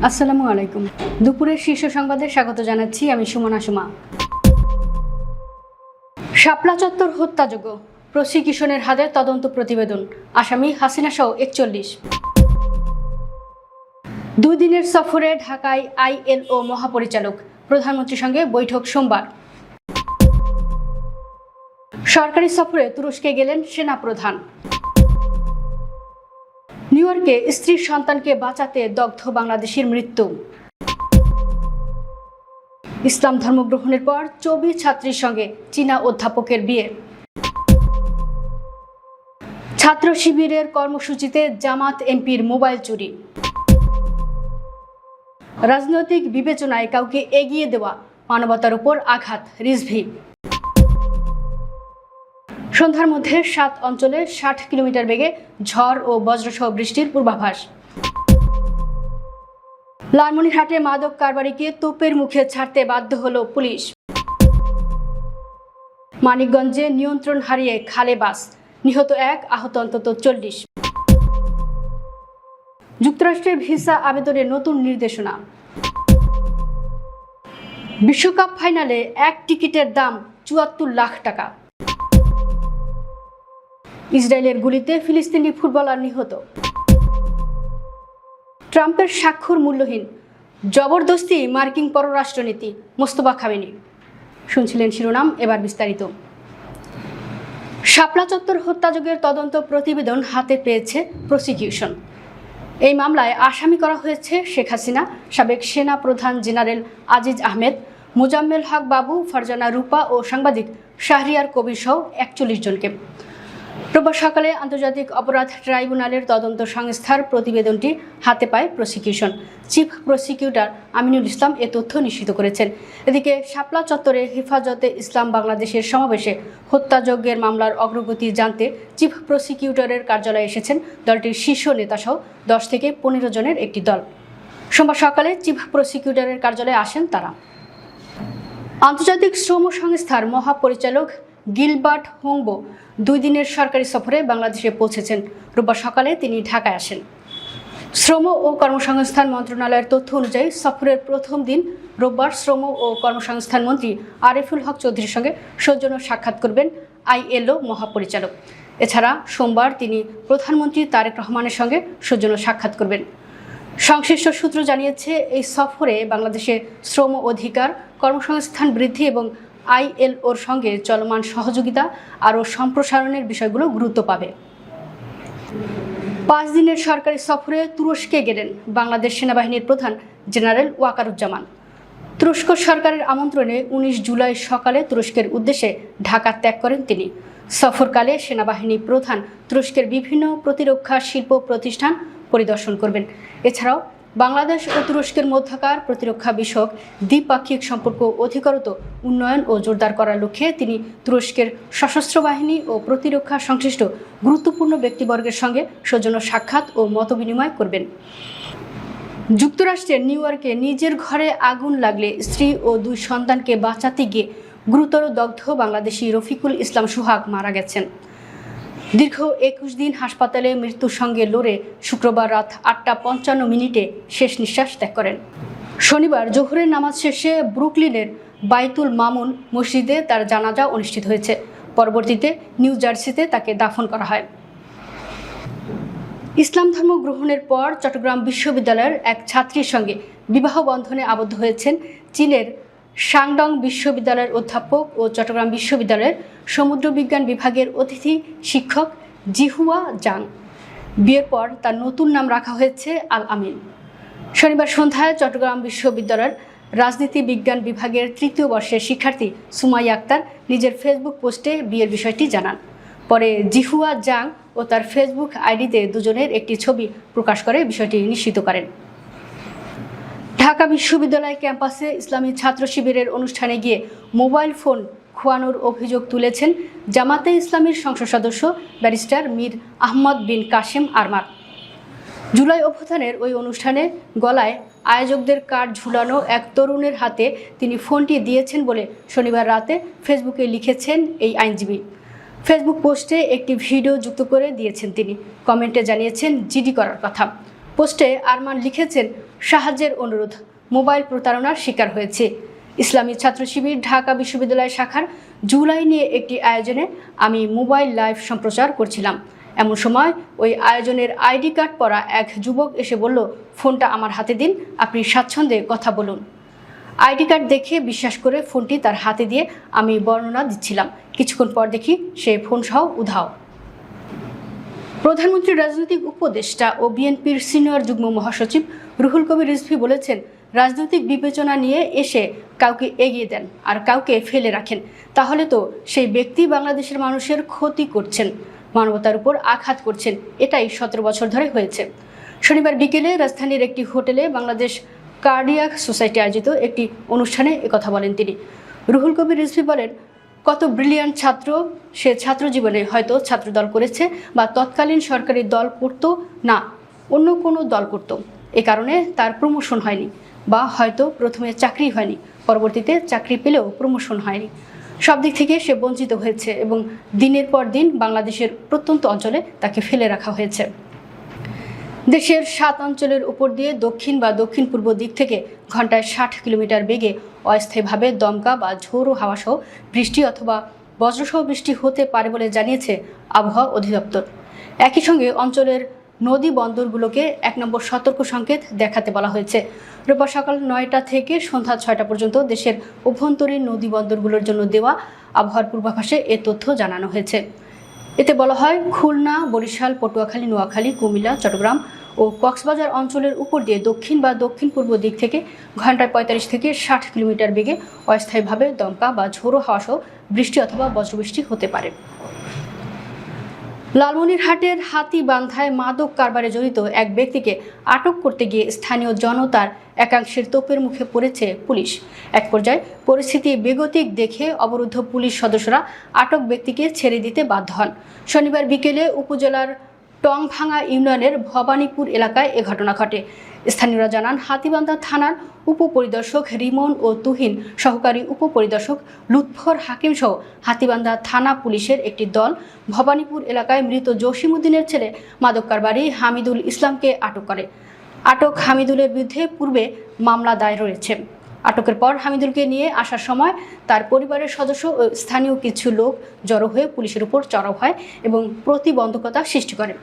আসসালামু আলাইকুম। দুপুরের শীর্ষ সংবাদে স্বাগত জানাচ্ছি আমি সুমনা সুমা। শাপলা চত্বর হত্যাযজ্ঞ, প্রসিকিউশনের হাতে তদন্ত প্রতিবেদন, আসামি হাসিনা সহ 41। 2 দিনের সফরে ঢাকায় আইএলও মহাপরিচালক, প্রধানমন্ত্রীর সঙ্গে বৈঠক সোমবার। সরকারি সফরে তুরস্কে গেলেন সেনাপ্রধান। নিউ ইয়র্কে স্ত্রীর সন্তানকে বাঁচাতে দগ্ধ বাংলাদেশির মৃত্যু। ইসলাম ধর্ম গ্রহণের পর চবি ছাত্রীর সঙ্গে চীনা অধ্যাপকের বিয়ে। ছাত্র শিবিরের কর্মসূচিতে জামাত এমপির মোবাইল চুরি। রাজনৈতিক বিবেচনায় কাউকে এগিয়ে দেওয়া মানবতার উপর আঘাত, রিজভী। সন্ধ্যার মধ্যে 7 অঞ্চলে 60 কিলোমিটার বেগে ঝড় ও বজ্রসহ বৃষ্টির পূর্বাভাস। লালমনিরহাটে মাদক কারবারিকে তোপের মুখে ছাড়তে বাধ্য হল পুলিশ। মানিকগঞ্জে নিয়ন্ত্রণ হারিয়ে খালে বাস, নিহত 1, আহত অন্তত 40। যুক্তরাষ্ট্রের ভিসা আবেদনের নতুন নির্দেশনা। বিশ্বকাপ ফাইনালে এক টিকিটের দাম 74 লাখ টাকা। ইসরায়েলের গুলিতে ফিলিস্তিনি ফুটবলার নিহত। ট্রাম্পের স্বাক্ষর মূল্যহীন, জবরদস্তি মার্কিন পররাষ্ট্রনীতি, মোস্তফা খামেনি। শুনছিলেন শিরোনাম, এবার বিস্তারিত। শাপলা চত্বর হত্যাযজ্ঞের তদন্ত প্রতিবেদন হাতে পেয়েছে প্রসিকিউশন। এই মামলায় আসামি করা হয়েছে শেখ হাসিনা, সাবেক সেনা প্রধান জেনারেল আজিজ আহমেদ, মোজাম্মেল হক বাবু, ফারজানা রূপা ও সাংবাদিক শাহরিয়ার কবির সহ 41 জনকে। রোববার সকালে আন্তর্জাতিক অপরাধ ট্রাইব্যুনালের তদন্ত সংস্থার প্রতিবেদনটি হাতে পায় prosecution. Chief prosecutor Aminul Islam এ তথ্য নিশ্চিত করেছেন। এদিকে শাপলা চত্বরে হেফাজতে ইসলাম বাংলাদেশের সমাবেশে হত্যাযজ্ঞের মামলার অগ্রগতি জানতে চিফ প্রসিকিউটরের কার্যালয়ে এসেছেন দলটির শীর্ষ নেতাসহ 10 থেকে 15 জনের একটি দল। সোমবার সকালে চিফ প্রসিকিউটরের কার্যালয়ে আসেন তারা। আন্তর্জাতিক শ্রম সংস্থার মহাপরিচালক গিলবার্ট হোংবো 2 দিনের সরকারি সফরে বাংলাদেশে পৌঁছেছেন। রোববার সকালে তিনি ঢাকায় আসেন। শ্রম ও কর্মসংস্থান মন্ত্রণালয়ের তথ্য অনুযায়ী সফরের প্রথম দিন রোববার শ্রম ও কর্মসংস্থান মন্ত্রী আরিফুল হক চৌধুরীর সঙ্গে সৌজন্য সাক্ষাৎ করবেন আইএলও মহাপরিচালক। এছাড়া সোমবার তিনি প্রধানমন্ত্রী তারেক রহমানের সঙ্গে সৌজন্য সাক্ষাৎ করবেন। সংশ্লিষ্ট সূত্র জানিয়েছে, এই সফরে বাংলাদেশের শ্রম অধিকার, কর্মসংস্থান বৃদ্ধি এবং আইএলওর সঙ্গে চলমান সহযোগিতা আরও সম্প্রসারণের বিষয়গুলো গুরুত্ব পাবে। 5 দিনের সরকারি সফরে তুরস্কে গেলেন বাংলাদেশ সেনাবাহিনীর প্রধান জেনারেল ওয়াকারুজ্জামান। তুরস্ক সরকারের আমন্ত্রণে 19 জুলাই সকালে তুরস্কের উদ্দেশ্যে ঢাকা ত্যাগ করেন তিনি। সফরকালে সেনাবাহিনী প্রধান তুরস্কের বিভিন্ন প্রতিরক্ষা শিল্প প্রতিষ্ঠান পরিদর্শন করবেন। এছাড়াও বাংলাদেশ ও তুরস্কের মধ্যকার প্রতিরক্ষা বিষয়ক দ্বিপাক্ষিক সম্পর্ক অধিকতর উন্নয়ন ও জোরদার করার লক্ষ্যে তিনি তুরস্কের সশস্ত্র বাহিনী ও প্রতিরক্ষা সংশ্লিষ্ট গুরুত্বপূর্ণ ব্যক্তিবর্গের সঙ্গে সৌজন্য সাক্ষাৎ ও মতবিনিময় করবেন। যুক্তরাষ্ট্রের নিউ ইয়র্কে নিজের ঘরে আগুন লাগলে স্ত্রী ও 2 সন্তানকে বাঁচাতে গিয়ে গুরুতর দগ্ধ বাংলাদেশি রফিকুল ইসলাম সোহাগ মারা গেছেন। দীর্ঘ 21 দিন হাসপাতালে মৃত্যুর সঙ্গে লড়ে শুক্রবার রাত 8:55 শেষ নিঃশ্বাস ত্যাগ করেন। শনিবার জোহরের নামাজ শেষে ব্রুকলিনের বাইতুল মামুন মসজিদে তার জানাজা অনুষ্ঠিত হয়েছে। পরবর্তীতে নিউ জার্সিতে তাকে দাফন করা হয়। ইসলাম ধর্ম গ্রহণের পর চট্টগ্রাম বিশ্ববিদ্যালয়ের এক ছাত্রীর সঙ্গে বিবাহ বন্ধনে আবদ্ধ হয়েছেন চীনের শাংডং বিশ্ববিদ্যালয়ের অধ্যাপক ও চট্টগ্রাম বিশ্ববিদ্যালয়ের সমুদ্র বিজ্ঞান বিভাগের অতিথি শিক্ষক জিহুয়া জাং। বিয়ের পর তার নতুন নাম রাখা হয়েছে আল আমিন। শনিবার সন্ধ্যায় চট্টগ্রাম বিশ্ববিদ্যালয়ের রাজনীতি বিজ্ঞান বিভাগের 3য় বর্ষের শিক্ষার্থী সুমাইয়া আক্তার নিজের ফেসবুক পোস্টে বিয়ের বিষয়টি জানান। পরে জিহুয়া জাং ও তার ফেসবুক আইডিতে দুজনের একটি ছবি প্রকাশ করে বিষয়টি নিশ্চিত করেন। ঢাকা বিশ্ববিদ্যালয় ক্যাম্পাসে ইসলামী ছাত্র শিবিরের অনুষ্ঠানে গিয়ে মোবাইল ফোন খোয়ানোর অভিযোগ তুলেছেন জামাতে ইসলামীর সংসদ সদস্য ব্যারিস্টার মীর আহমদ বিন কাশেম আরমার। জুলাই অভ্যুত্থানের ওই অনুষ্ঠানে গলায় আয়োজকদের কার্ড ঝুলানো এক তরুণের হাতে তিনি ফোনটি দিয়েছেন বলে শনিবার রাতে ফেসবুকে লিখেছেন এই আইনজীবী। ফেসবুক পোস্টে একটি ভিডিও যুক্ত করে দিয়েছেন তিনি। কমেন্টে জানিয়েছেন জিডি করার কথা। পোস্টে আরমান লিখেছেন, সাহায্যের অনুরোধ, মোবাইল প্রতারণার শিকার হয়েছে। ইসলামী ছাত্র শিবির ঢাকা বিশ্ববিদ্যালয় শাখার জুলাই নিয়ে একটি আয়োজনে আমি মোবাইল লাইভ সম্প্রচার করছিলাম। এমন সময় ওই আয়োজনের আইডি কার্ড পরা এক যুবক এসে বলল, ফোনটা আমার হাতে দিন, আপনি স্বাচ্ছন্দ্যে কথা বলুন। আইডি কার্ড দেখে বিশ্বাস করে ফোনটি তার হাতে দিয়ে আমি বর্ণনা দিচ্ছিলাম। কিছুক্ষণ পর দেখি সে ফোনসহ উধাও। প্রধানমন্ত্রীর রাজনৈতিক উপদেষ্টা ও বিএনপির সিনিয়র যুগ্ম মহাসচিব রুহুল কবির রিজভী বলেছেন, রাজনৈতিক বিবেচনা নিয়ে এসে কাউকে এগিয়ে দেন আর কাউকে ফেলে রাখেন, তাহলে তো সেই ব্যক্তি বাংলাদেশের মানুষের ক্ষতি করছেন, মানবতার উপর আঘাত করছেন। এটাই 17 বছর ধরে হয়েছে। শনিবার বিকেলে রাজধানীর একটি হোটেলে বাংলাদেশ কার্ডিয়াক সোসাইটি আয়োজিত একটি অনুষ্ঠানে একথা বলেন তিনি। রুহুল কবির রিজভী বলেন, কত ব্রিলিয়ান্ট ছাত্র, সে ছাত্র জীবনে হয়তো ছাত্রদল করেছে বা তৎকালীন সরকারি দল করত না, অন্য কোনো দল করত, এ কারণে তার প্রমোশন হয়নি, বা হয়তো প্রথমে চাকরি হয়নি, পরবর্তীতে চাকরি পেলেও প্রমোশন হয়নি। সব দিক থেকে সে বঞ্চিত হয়েছে এবং দিনের পর দিন বাংলাদেশের প্রত্যন্ত অঞ্চলে তাকে ফেলে রাখা হয়েছে। দেশের 7 অঞ্চলের উপর দিয়ে দক্ষিণ বা দক্ষিণ পূর্ব দিক থেকে ঘন্টায় 60 কিলোমিটার বেগে অস্থায়ীভাবে দমকা বা ঝোড়ো হাওয়াসহ বৃষ্টি অথবা বজ্রসহ বৃষ্টি হতে পারে বলে জানিয়েছে আবহাওয়া অধিদপ্তর। একই সঙ্গে অঞ্চলের নদী বন্দরগুলোকে 1 নম্বর সতর্ক সংকেত দেখাতে বলা হয়েছে। রোববার সকাল 9টা থেকে সন্ধ্যা 6টা পর্যন্ত দেশের অভ্যন্তরীণ নদী বন্দরগুলোর জন্য দেওয়া আবহাওয়ার পূর্বাভাসে এ তথ্য জানানো হয়েছে। এতে বলা হয়, খুলনা, বরিশাল, পটুয়াখালী, নোয়াখালী, কুমিল্লা, চট্টগ্রাম ও কক্সবাজার অঞ্চলের উপর দিয়ে দক্ষিণ বা দক্ষিণ পূর্ব দিক থেকে ঘন্টায় 45 থেকে 60 কিলোমিটার বেগে অস্থায়ীভাবে দমকা বা ঝোড়ো হাওয়াসহ বৃষ্টি অথবা বজ্রবৃষ্টি হতে পারে। লালমনিরহাটের হাতীবান্ধায় মাদক কারবারে জড়িত এক ব্যক্তিকে আটক করতে গিয়ে স্থানীয় জনতার একাংশের তোপের মুখে পড়েছে পুলিশ। এক পর্যায়ে পরিস্থিতি বেগতিক দেখে অবরুদ্ধ পুলিশ সদস্যরা আটক ব্যক্তিকে ছেড়ে দিতে বাধ্য হন। শনিবার বিকেলে উপজেলার টংভাঙা ইউনিয়নের ভবানীপুর এলাকায় এ ঘটনা ঘটে। স্থানীয়রা জানান, হাতীবান্ধা থানার উপপরিদর্শক রিমন ও তুহিন, সহকারী উপপরিদর্শক লুৎফর হাকিম সহ হাতীবান্ধা থানা পুলিশের একটি দল ভবানীপুর এলাকায় মৃত জসিমউদ্দিনের ছেলে মাদক কারবারি হামিদুল ইসলামকে আটক করে। আটক হামিদুলের বিরুদ্ধে পূর্বে মামলা দায়ের রয়েছে। আটকের পর হামিদুলকে নিয়ে আসার সময় তার পরিবারের সদস্য ও স্থানীয় কিছু লোক জড়ো হয়ে পুলিশের উপর চড়াও হয় এবং প্রতিবন্ধকতা সৃষ্টি করে।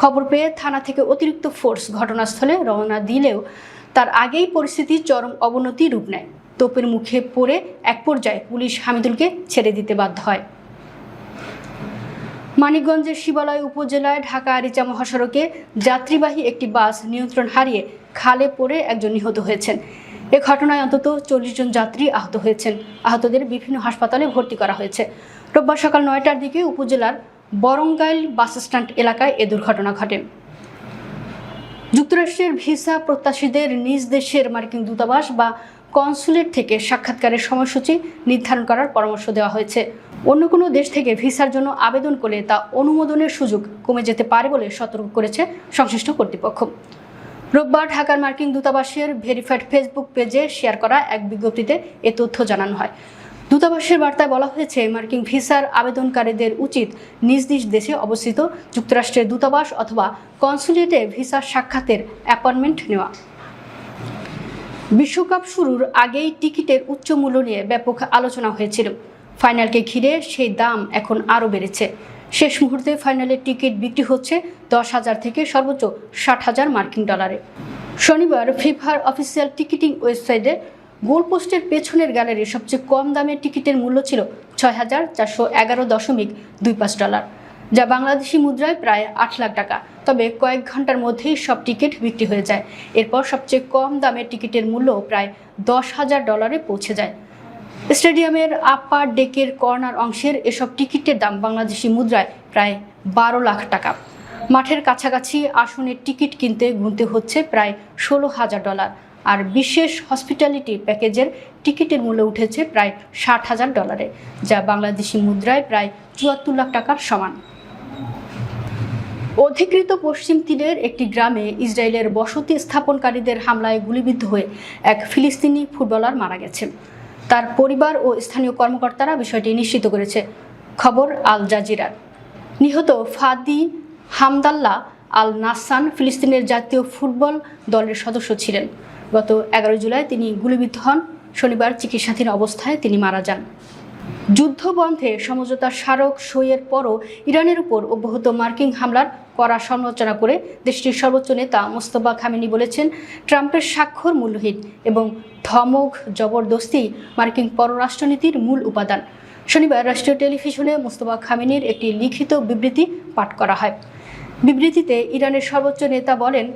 খবর পেয়ে থানা থেকে অতিরিক্ত ফোর্স ঘটনাস্থলে রওনা দিলেও তার আগেই পরিস্থিতি চরম অবনতি রূপ নেয়। তোপের মুখে পড়ে এক পর্যায়ে পুলিশ হামিদুলকে ছেড়ে দিতে বাধ্য হয়। মানিকগঞ্জের শিবালয় উপজেলায় ঢাকা আরিচা মহাসড়কে যাত্রীবাহী একটি বাস নিয়ন্ত্রণ হারিয়ে খালে পড়ে একজন নিহত হয়েছেন। এ ঘটনায় অন্তত 40 জন যাত্রী আহত হয়েছেন। আহতদের বিভিন্ন হাসপাতালে ভর্তি করা হয়েছে। রোববার সকাল 9টার দিকে উপজেলার বরঙ্গাইল বাসস্ট্যান্ড এলাকায় এ দুর্ঘটনা ঘটে। যুক্তরাষ্ট্রের ভিসা প্রত্যাশীদের নিজ দেশের মার্কিন দূতাবাস বা কনসুলেট থেকে সাক্ষাৎকারের সময়সূচি নির্ধারণ করার পরামর্শ দেওয়া হয়েছে। অন্য কোনো দেশ থেকে ভিসার জন্য আবেদন করলে তা অনুমোদনের সুযোগ কমে যেতে পারে বলে সতর্ক করেছে সংশ্লিষ্ট কর্তৃপক্ষ। রোববার ঢাকার মার্কিন দূতাবাসের ভেরিফাইড ফেসবুক পেজে শেয়ার করা এক বিজ্ঞপ্তিতে এ তথ্য জানানো হয়। দূতাবাসের বার্তায় বলা হয়েছে, মার্কিন ভিসার আবেদনকারীদের উচিত নিজ নিজ দেশে অবস্থিত যুক্তরাষ্ট্রের দূতাবাস অথবা কনসুলেটে ভিসা সাক্ষাতের অ্যাপয়েন্টমেন্ট নেওয়া। বিশ্বকাপ শুরুর আগেই টিকিটের উচ্চ মূল্য নিয়ে ব্যাপক আলোচনা হয়েছিল। ফাইনালকে ঘিরে সেই দাম এখন আরও বেড়েছে। শেষ মুহূর্তে ফাইনালের টিকিট বিক্রি হচ্ছে 10,000 থেকে সর্বোচ্চ 60,000 মার্কিন ডলারে। শনিবার ফিফার অফিসিয়াল টিকিটিং ওয়েবসাইটে গোলপোস্টের পেছনের গ্যালারির সবচেয়ে কম দামের টিকিটের মূল্য ছিল 6,411.25 ডলার, যা বাংলাদেশি মুদ্রায় প্রায় 8 লাখ টাকা। তবে কয়েক ঘন্টার মধ্যেই সব টিকিট বিক্রি হয়ে যায়। এরপর সবচেয়ে কম দামের টিকিটের মূল্য প্রায় 10,000 ডলারে পৌঁছে যায়। স্টেডিয়ামের আপার ডেকের কর্নার অংশের এসব টিকিটের দাম বাংলাদেশি মুদ্রায় প্রায় 12 লাখ টাকা। মাঠের কাছাকাছি আসনের টিকিট কিনতে গুনতে হচ্ছে প্রায় 16,000 ডলার, আর বিশেষ হসপিটালিটি প্যাকেজের টিকিটের মূল্য উঠেছে প্রায় 60,000 ডলারে, যা বাংলাদেশি মুদ্রায় প্রায় 74 লাখ টাকার সমান। অধিকৃত পশ্চিম তীরের একটি গ্রামে ইসরায়েলের বসতি স্থাপনকারীদের হামলায় গুলিবিদ্ধ হয়ে এক ফিলিস্তিনি ফুটবলার মারা গেছে। তার পরিবার ও স্থানীয় কর্মকর্তারা বিষয়টি নিশ্চিত করেছে। খবর আল জাজিরার। নিহত ফাদি হামদাল্লাহ আল নাসান ফিলিস্তিনের জাতীয় ফুটবল দলের সদস্য ছিলেন। গত 11 জুলাই তিনি গুলিবিদ্ধ হন। শনিবার চিকিৎসাধীন অবস্থায় তিনি মারা যান। যুদ্ধ বন্ধে সমঝোতা স্মারক সইয়ের পরও ইরানের উপর অব্যাহত মার্কিন হামলার কড়া সমালোচনা করে দেশটির সর্বোচ্চ নেতা মোস্তফা খামেনি বলেছেন, ট্রাম্পের স্বাক্ষর মূল্যহীন এবং ধমক জবরদস্তি মার্কিন পররাষ্ট্রনীতির মূল উপাদান। শনিবার রাষ্ট্রীয় টেলিভিশনে মোস্তফা খামেনির একটি লিখিত বিবৃতি পাঠ করা হয়। বিবৃতিতে ইরানের সর্বোচ্চ নেতা বলেন,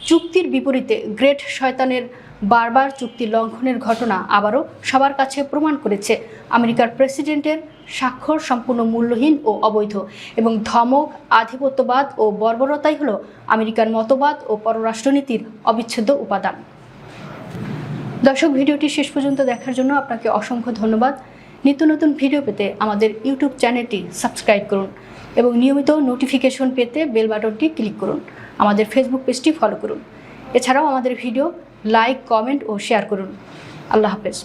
চুক্তির বিপরীতে গ্রেট শয়তানের বারবার চুক্তি লঙ্ঘনের ঘটনা আবারও সবার কাছে প্রমাণ করেছে আমেরিকার প্রেসিডেন্টের স্বাক্ষর সম্পূর্ণ মূল্যহীন ও অবৈধ এবং ধমক, আধিপত্যবাদ ও বর্বরতাই হল আমেরিকার মতবাদ ও পররাষ্ট্রনীতির অবিচ্ছেদ্য উপাদান। দর্শক, ভিডিওটি শেষ পর্যন্ত দেখার জন্য আপনাকে অসংখ্য ধন্যবাদ। নিত্য নতুন ভিডিও পেতে আমাদের ইউটিউব চ্যানেলটি সাবস্ক্রাইব করুন এবং নিয়মিত নোটিফিকেশন পেতে বেল বাটনটি ক্লিক করুন। আমাদের ফেসবুক পেজটি ফলো করুন। এছাড়াও আমাদের ভিডিও লাইক, কমেন্ট ও শেয়ার করুন। আল্লাহ হাফেজ।